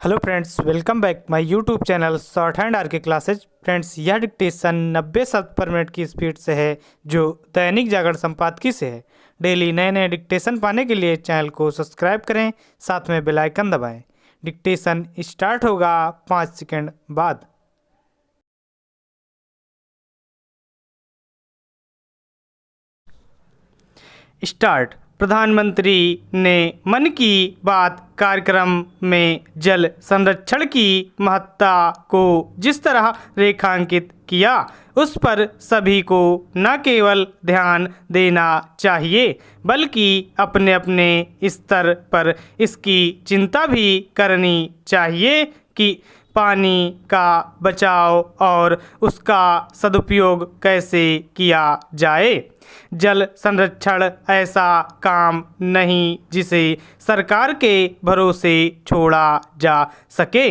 Hello friends, welcome back my YouTube channel short hand R K classes. Friends, यह dictation 90 शब्द पर minute की speed से है, जो दैनिक जागरण संपादकीय से है। डेली नए नए डिक्टेशन पाने के लिए चैनल को सब्सक्राइब करें, साथ में बेल आइकन दबाएं। डिक्टेशन स्टार्ट होगा 5 सेकंड बाद। स्टार्ट। प्रधानमंत्री ने मन की बात कार्यक्रम में जल संरक्षण की महत्ता को जिस तरह रेखांकित किया, उस पर सभी को न केवल ध्यान देना चाहिए, बल्कि अपने अपने स्तर पर इसकी चिंता भी करनी चाहिए कि पानी का बचाव और उसका सदुपयोग कैसे किया जाए। जल संरक्षण ऐसा काम नहीं जिसे सरकार के भरोसे छोड़ा जा सके।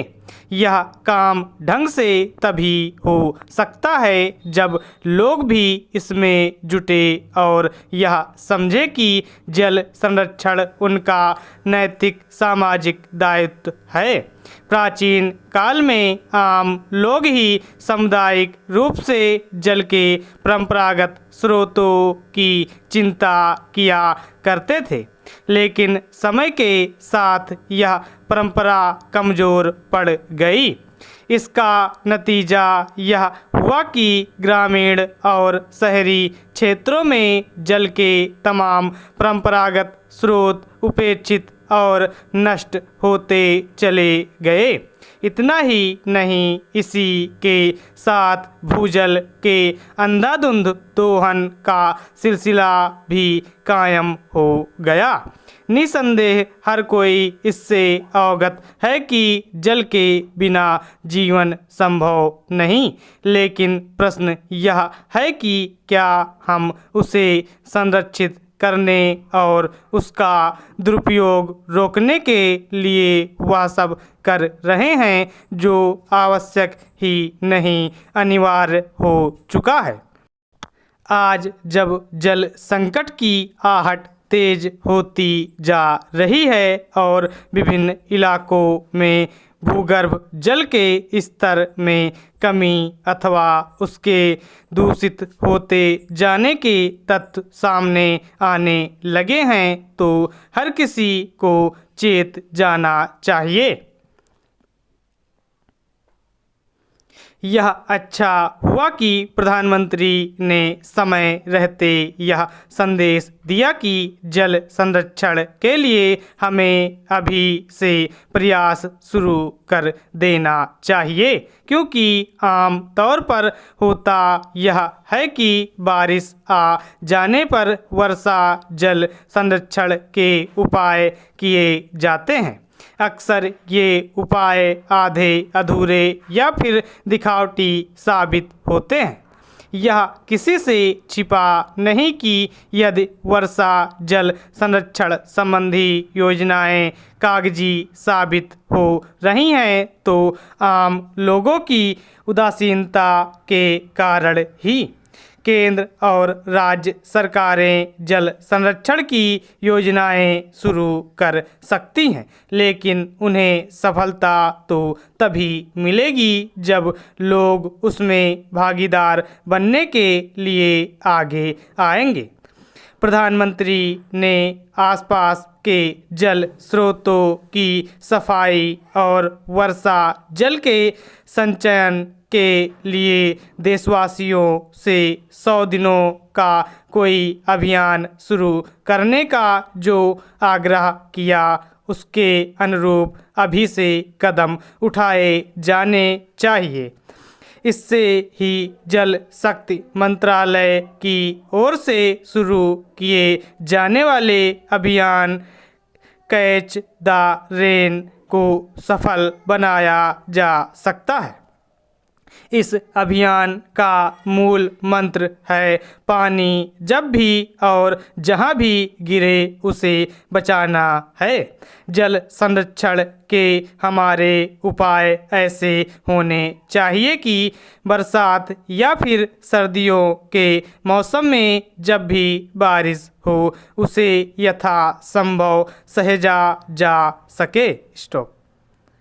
यह काम ढंग से तभी हो सकता है जब लोग भी इसमें जुटे और यह समझे कि जल संरक्षण उनका नैतिक सामाजिक दायित्व है। प्राचीन काल में आम लोग ही सामुदायिक रूप से जल के परंपरागत स्रोतों की चिंता किया करते थे, लेकिन समय के साथ यह परंपरा कमज़ोर पड़ गई। इसका नतीजा यह हुआ कि ग्रामीण और शहरी क्षेत्रों में जल के तमाम परंपरागत स्रोत उपेक्षित और नष्ट होते चले गए। इतना ही नहीं, इसी के साथ भूजल के अंधाधुंध दोहन का सिलसिला भी कायम हो गया। निसंदेह हर कोई इससे अवगत है कि जल के बिना जीवन संभव नहीं, लेकिन प्रश्न यह है कि क्या हम उसे संरक्षित करने और उसका दुरुपयोग रोकने के लिए वह सब कर रहे हैं जो आवश्यक ही नहीं अनिवार्य हो चुका है। आज जब जल संकट की आहट तेज होती जा रही है और विभिन्न इलाकों में भूगर्भ जल के स्तर में कमी अथवा उसके दूषित होते जाने के तथ्य सामने आने लगे हैं, तो हर किसी को चेत जाना चाहिए। यह अच्छा हुआ कि प्रधानमंत्री ने समय रहते यह संदेश दिया कि जल संरक्षण के लिए हमें अभी से प्रयास शुरू कर देना चाहिए, क्योंकि आम तौर पर होता यह है कि बारिश आ जाने पर वर्षा जल संरक्षण के उपाय किए जाते हैं। अक्सर ये उपाय आधे अधूरे या फिर दिखावटी साबित होते हैं। यह किसी से छिपा नहीं कि यदि वर्षा जल संरक्षण संबंधी योजनाएं कागजी साबित हो रही हैं, तो आम लोगों की उदासीनता के कारण ही केंद्र और राज्य सरकारें जल संरक्षण की योजनाएं शुरू कर सकती हैं, लेकिन उन्हें सफलता तो तभी मिलेगी जब लोग उसमें भागीदार बनने के लिए आगे आएंगे। प्रधानमंत्री ने आसपास के जल स्रोतों की सफाई और वर्षा जल के संचयन के लिए देशवासियों से 100 दिनों का कोई अभियान शुरू करने का जो आग्रह किया, उसके अनुरूप अभी से कदम उठाए जाने चाहिए। इससे ही जल शक्ति मंत्रालय की ओर से शुरू किए जाने वाले अभियान कैच द रेन को सफल बनाया जा सकता है। इस अभियान का मूल मंत्र है पानी जब भी और जहाँ भी गिरे उसे बचाना है। जल संरक्षण के हमारे उपाय ऐसे होने चाहिए कि बरसात या फिर सर्दियों के मौसम में जब भी बारिश हो, उसे यथासंभव सहेजा जा सके। स्टॉप।